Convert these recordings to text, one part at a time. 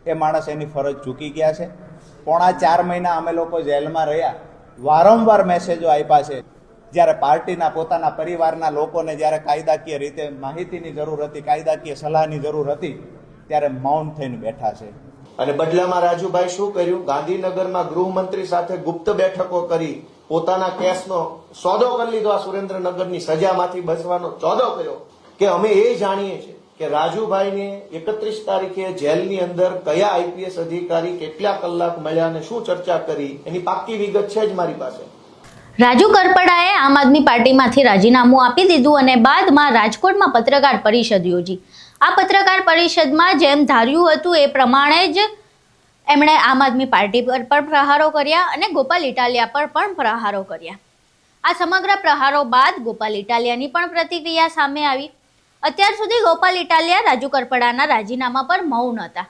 એ માણસ એની ફરજ ચૂકી ગયા છે। 4.5 મહિના અમે લોકો જેલમાં રહ્યા, વારંવાર મેસેજો આપ્યા છે। જ્યારે પાર્ટીના પોતાના પરિવારના લોકોને જ્યારે કાયદાકીય રીતે માહિતીની જરૂર હતી, કાયદાકીય સલાહની જરૂર હતી, ત્યારે મૌન થઈને બેઠા છે। અને બદલામાં રાજુભાઈ શું કર્યું? ગાંધીનગરમાં ગૃહમંત્રી સાથે ગુપ્ત બેઠકો કરી પોતાના કેસનો સોદો કરી લીધો। આ સુરેન્દ્રનગરની સજામાંથી બચવાનો સોદો કર્યો કે અમે એ જાણીએ છીએ કે રાજુભાઈને 31 તારીખે જેલની અંદર કયા આઈપીએસ અધિકારી કેટલા કલાક મળ્યા અને શું ચર્ચા કરી, એની પાક્કી વિગત છે જ મારી પાસે। રાજુ કરપડાએ આમ આદમી પાર્ટીમાંથી રાજીનામું આપી દીધું અને બાદમાં રાજકોટમાં પત્રકાર પરિષદ યોજી। આ પત્રકાર પરિષદમાં જેમ ધાર્યું હતું એ પ્રમાણે જ એમણે આમ આદમી પાર્ટી પર પણ પ્રહારો કર્યા અને ગોપાલ ઇટાલિયા પર પણ પ્રહારો કર્યા। આ સમગ્ર પ્રહારો બાદ ગોપાલ ઇટાલિયાની પણ પ્રતિક્રિયા સામે આવી। અત્યાર સુધી ગોપાલ ઇટાલિયા રાજુ કરપડાના રાજીનામા પર મૌન હતા।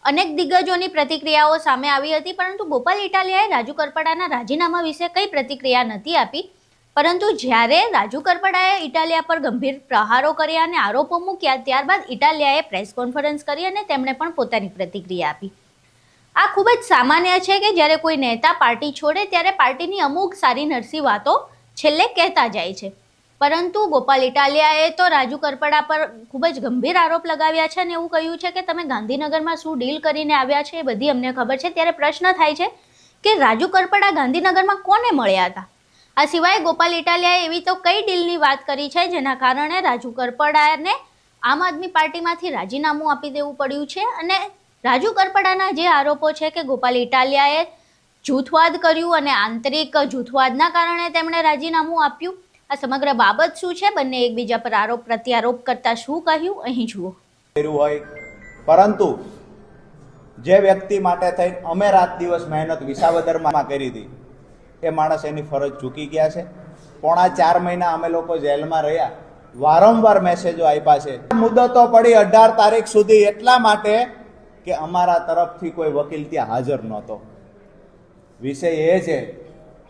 અનેક દિગ્ગજોની પ્રતિક્રિયાઓ સામે આવી હતી, પરંતુ ગોપાલ ઇટાલિયાએ રાજુ કરપડાના રાજીનામા વિશે કઈ પ્રતિક્રિયા નથી આપી। પરંતુ જ્યારે રાજુ કરપડાએ ઇટાલિયા પર ગંભીર પ્રહારો કર્યા અને આરોપો મૂક્યા, ત્યારબાદ ઇટાલિયાએ પ્રેસ કોન્ફરન્સ કરી અને તેમણે પણ પોતાની પ્રતિક્રિયા આપી। આ ખૂબ જ સામાન્ય છે કે જ્યારે કોઈ નેતા પાર્ટી છોડે ત્યારે પાર્ટીની અમુક સારી નરસી વાતો છેલ્લે કહેતા જાય છે, પરંતુ ગોપાલ ઇટાલિયાએ તો રાજુ કરપડા પર ખૂબ જ ગંભીર આરોપ લગાવ્યા છે અને એવું કહ્યું છે કે તમે ગાંધીનગરમાં શું ડીલ કરીને આવ્યા છે એ બધી અમને ખબર છે। ત્યારે પ્રશ્ન થાય છે કે રાજુ કરપડા ગાંધીનગરમાં કોને મળ્યા હતા? આ સિવાય ગોપાલ ઇટાલિયાએ એવી તો કઈ ડીલની વાત કરી છે જેના કારણે રાજુ કરપડાને આમ આદમી પાર્ટીમાંથી રાજીનામું આપી દેવું પડ્યું છે? અને રાજુ કરપડાના જે આરોપો છે કે ગોપાલ ઇટાલિયાએ જૂથવાદ કર્યું અને આંતરિક જૂથવાદના કારણે તેમણે રાજીનામું આપ્યું, આ સમગ્ર બાબત શું છે? બંને એકબીજા પર આરોપ પ્રત્યારોપ કરતા શું કહ્યું, અહીં જુઓ। પરંતુ જે વ્યક્તિ માટે થઈ અમે રાત દિવસ મહેનત વિસાવદરમાં કરી હતી, એ માણસ એની ફરજ ચૂકી ગયા છે। 4.5 મહિના અમે લોકો જેલમાં રહ્યા, વારંવાર મેસેજો આપ્યા છે। મુદતો પડી 18 તારીખ સુધી એટલા માટે કે અમારા તરફથી કોઈ વકીલ ત્યાં હાજર નહોતો। વિષય એ છે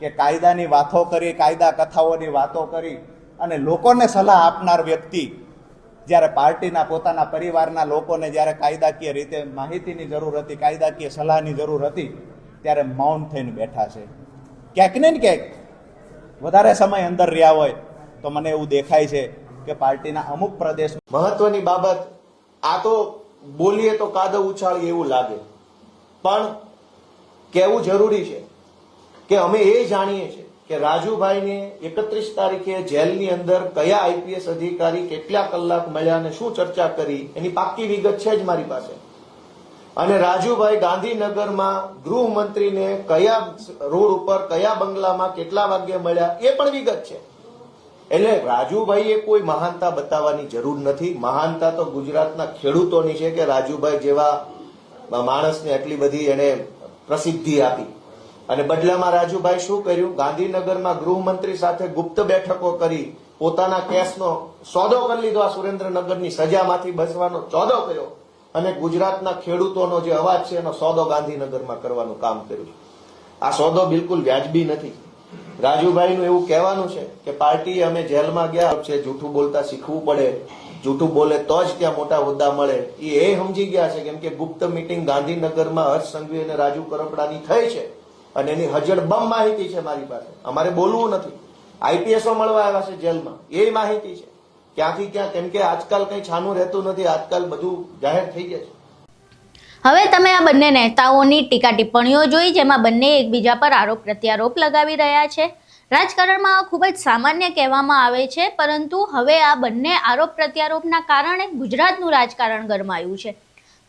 કે કાયદાની વાતો કરી, કાયદા કથાઓની વાતો કરી અને લોકોને સલાહ આપનાર વ્યક્તિ જ્યારે પાર્ટીના પોતાના પરિવારના લોકોને જ્યારે કાયદાકીય રીતે માહિતીની જરૂર હતી, કાયદાકીય સલાહની જરૂર હતી, ત્યારે મૌન થઈને બેઠા છે। ક્યાંક ને ક્યાંક વધારે સમય અંદર રહ્યા હોય તો મને એવું દેખાય છે કે પાર્ટીના અમુક પ્રદેશ મહત્વની બાબત આ તો બોલીએ તો કાદવ ઉછાળીએ એવું લાગે, પણ કહેવું જરૂરી છે કે અમે એ જાણીએ છીએ કે રાજુભાઈને 31 તારીખે જેલની અંદર કયા આઈપીએસ અધિકારી કેટલા કલાક મળ્યા અને શું ચર્ચા કરી, એની પાક્કી વિગત છે જ મારી પાસે। અને રાજુભાઈ ગાંધીનગરમાં ગૃહમંત્રીને કયા રોડ ઉપર કયા બંગલામાં કેટલા વાગ્યે મળ્યા એ પણ વિગત છે। એટલે રાજુભાઈએ કોઈ મહાનતા બતાવવાની જરૂર નથી। મહાનતા તો ગુજરાતના ખેડૂતોની છે કે રાજુભાઈ જેવા માણસને આટલી બધી એને પ્રસિદ્ધિ આપી। અને બદલામાં રાજુભાઈ શું કર્યું? ગાંધીનગરમાં ગૃહમંત્રી સાથે ગુપ્ત બેઠકો કરી પોતાના કેસનો સોદો કરી લીધો। આ સુરેન્દ્રનગરની સજામાંથી બચવાનો સોદો કર્યો અને ગુજરાતના ખેડૂતોનો જે અવાજ છે એનો સોદો ગાંધીનગરમાં કરવાનું કામ કર્યું। આ સોદો બિલકુલ વ્યાજબી નથી। રાજુભાઈનું એવું કહેવાનું છે કે પાર્ટીએ અમે જેલમાં ગયા છે, જૂઠું બોલતા શીખવું પડે, જૂઠું બોલે તો જ ત્યાં મોટા હોદ્દા મળે, એ સમજી ગયા છે। કેમ કે ગુપ્ત મીટિંગ ગાંધીનગરમાં હર્ષ સંઘવી અને રાજુ કરપડાની થઈ છે અને એની હજડબમ માહિતી છે મારી પાસે। અમારે બોલવું નથી। આઈપીએસઓ મળવા આવ્યા છે જેલમાં, એ માહિતી છે ક્યાંથી ક્યાં। કેમ કે આજકાલ કઈ છાનું રહેતું નથી, આજકાલ બધું જાહેર થઈ ગયા છે। હવે તમે આ બંને નેતાઓની ટીકા ટિપ્પણીઓ જોઈ, જેમાં બંને એકબીજા પર આરોપ પ્રત્યારોપ લગાવી રહ્યા છે। રાજકારણમાં આ ખૂબ જ સામાન્ય કહેવામાં આવે છે, પરંતુ હવે આ બંને આરોપ પ્રત્યારોપના કારણે ગુજરાતનું રાજકારણ ગરમાયું છે।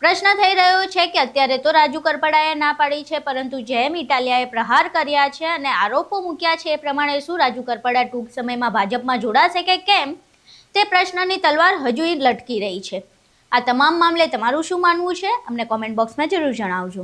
પ્રશ્ન થઈ રહ્યો છે કે અત્યારે તો રાજુ કરપડાએ ના પાડી છે, પરંતુ જેમ ઇટાલિયાએ પ્રહાર કર્યા છે અને આરોપો મૂક્યા છે એ પ્રમાણે શું રાજુ કરપડા ટૂંક સમયમાં ભાજપમાં જોડાશે કે કેમ, તે પ્રશ્નની તલવાર હજુ લટકી રહી છે। આ તમામ મામલે તમારું શું માનવું છે? અમને કોમેન્ટ બોક્સમાં જરૂર જણાવજો।